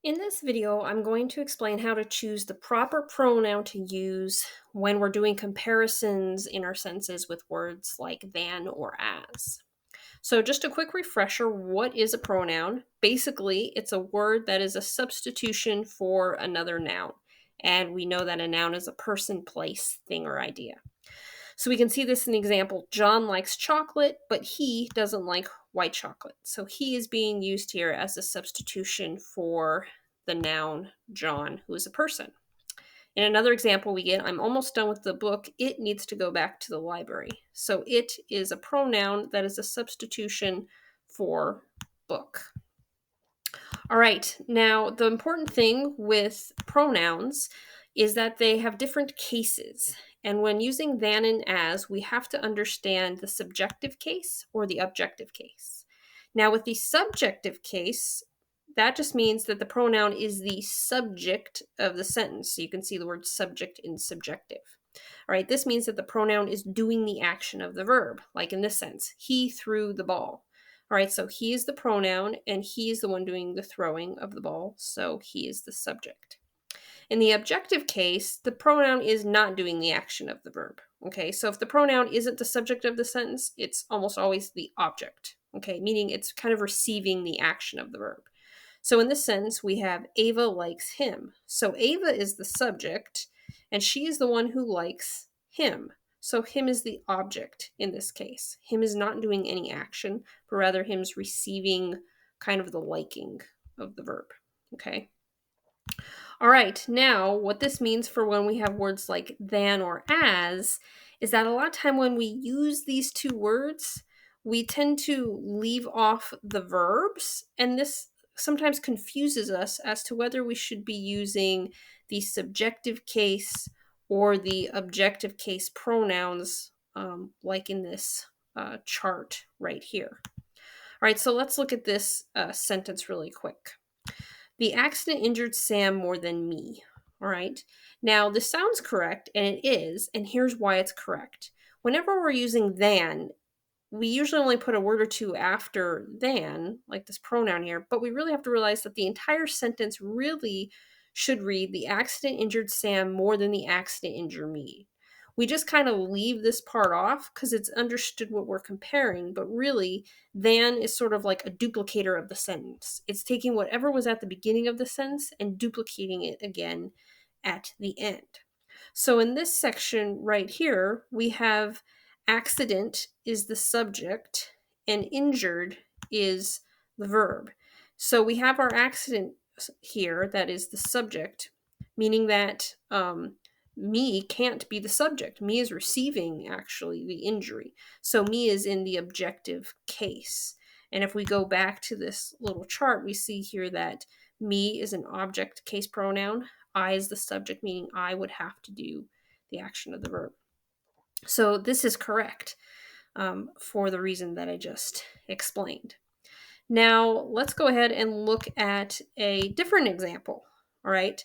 In this video, I'm going to explain how to choose the proper pronoun to use when we're doing comparisons in our sentences with words like than or as. So just a quick refresher, what is a pronoun? Basically, it's a word that is a substitution for another noun. And we know that a noun is a person, place, thing, or idea. So we can see this in the example. John likes chocolate, but he doesn't like white chocolate. So he is being used here as a substitution for the noun John, who is a person. In another example we get, I'm almost done with the book. It needs to go back to the library. So it is a pronoun that is a substitution for book. All right, now the important thing with pronouns is that they have different cases. And when using than and as, we have to understand the subjective case or the objective case. Now, with the subjective case, that just means that the pronoun is the subject of the sentence. So you can see the word subject in subjective. All right, this means that the pronoun is doing the action of the verb, like in this sense, he threw the ball. All right, so he is the pronoun and he is the one doing the throwing of the ball, so he is the subject. In the objective case, the pronoun is not doing the action of the verb. Okay, so if the pronoun isn't the subject of the sentence, it's almost always the object. Okay, meaning it's kind of receiving the action of the verb. So in this sentence, we have Ava likes him. So Ava is the subject, and she is the one who likes him. So him is the object in this case. Him is not doing any action, but rather him's receiving kind of the liking of the verb. Okay. All right, now what this means for when we have words like than or as is that a lot of time when we use these two words, we tend to leave off the verbs, and this sometimes confuses us as to whether we should be using the subjective case or the objective case pronouns, like in this chart right here. All right, so let's look at this sentence really quick. The accident injured Sam more than me. All right. Now, this sounds correct, and it is, and here's why it's correct. Whenever we're using than, we usually only put a word or two after than, like this pronoun here, but we really have to realize that the entire sentence really should read the accident injured Sam more than the accident injured me. We just kind of leave this part off because it's understood what we're comparing, but really, than is sort of like a duplicator of the sentence. It's taking whatever was at the beginning of the sentence and duplicating it again at the end. So in this section right here, we have accident is the subject and injured is the verb. So we have our accident here that is the subject, meaning that me can't be the subject. Me is receiving actually the injury. So me is in the objective case. And if we go back to this little chart, we see here that me is an object case pronoun. I is the subject, meaning I would have to do the action of the verb. So this is correct for the reason that I just explained. Now let's go ahead and look at a different example. All right.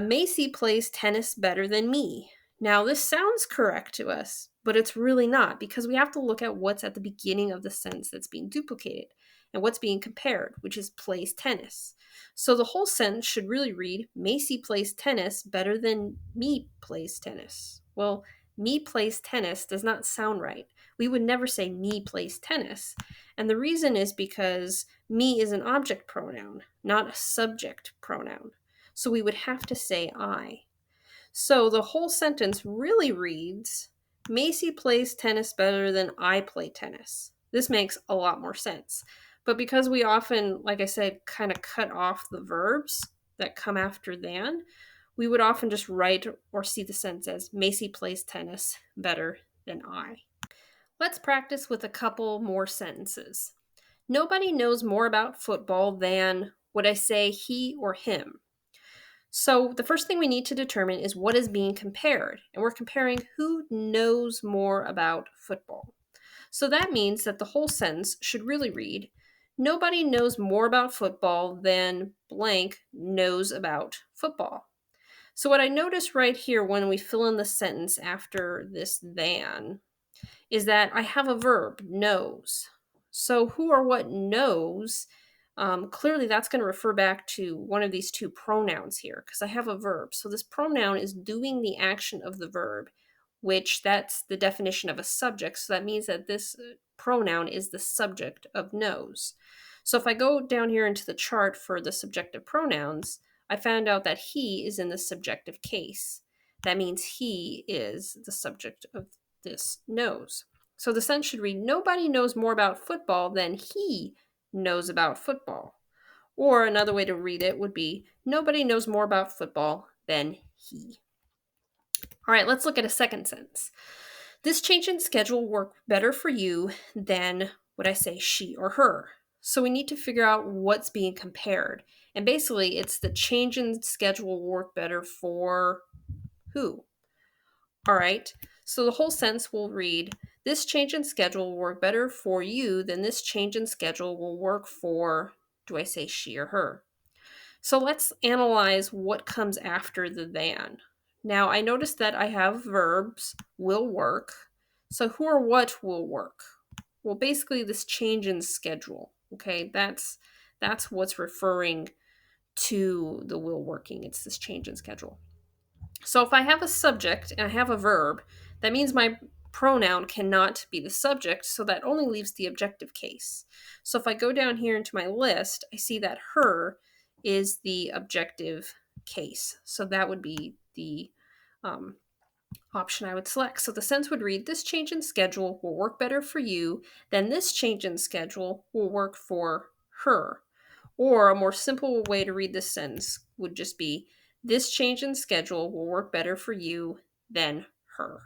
Macy plays tennis better than me. Now, this sounds correct to us, but it's really not because we have to look at what's at the beginning of the sentence that's being duplicated and what's being compared, which is plays tennis. So the whole sentence should really read Macy plays tennis better than me plays tennis. Well, me plays tennis does not sound right. We would never say me plays tennis. And the reason is because me is an object pronoun, not a subject pronoun. So we would have to say I. So the whole sentence really reads Macy plays tennis better than I play tennis. This makes a lot more sense. But because we often, like I said, kind of cut off the verbs that come after than, we would often just write or see the sentence as Macy plays tennis better than I. Let's practice with a couple more sentences. Nobody knows more about football than, would I say he or him? So the first thing we need to determine is what is being compared. And we're comparing who knows more about football. So that means that the whole sentence should really read, nobody knows more about football than blank knows about football. So what I notice right here when we fill in the sentence after this than is that I have a verb, knows. So who or what knows clearly that's going to refer back to one of these two pronouns here because I have a verb. So this pronoun is doing the action of the verb, which that's the definition of a subject. So that means that this pronoun is the subject of knows. So if I go down here into the chart for the subjective pronouns, I found out that he is in the subjective case. That means he is the subject of this knows. So the sentence should read, nobody knows more about football than he knows about football. Or another way to read it would be, nobody knows more about football than he. All right, let's look at a second sentence. This change in schedule will work better for you than, would I say, she or her. So we need to figure out what's being compared. And basically, it's the change in schedule will work better for who? All right, so the whole sentence will read, this change in schedule will work better for you than this change in schedule will work for, do I say she or her? So let's analyze what comes after the than. Now, I noticed that I have verbs, will work. So who or what will work? Well, basically this change in schedule, okay? That's what's referring to the will working. It's this change in schedule. So if I have a subject and I have a verb, that means my pronoun cannot be the subject, so that only leaves the objective case. So if I go down here into my list, I see that her is the objective case. So that would be the option I would select. So the sentence would read, this change in schedule will work better for you than this change in schedule will work for her. Or a more simple way to read this sentence would just be, this change in schedule will work better for you than her.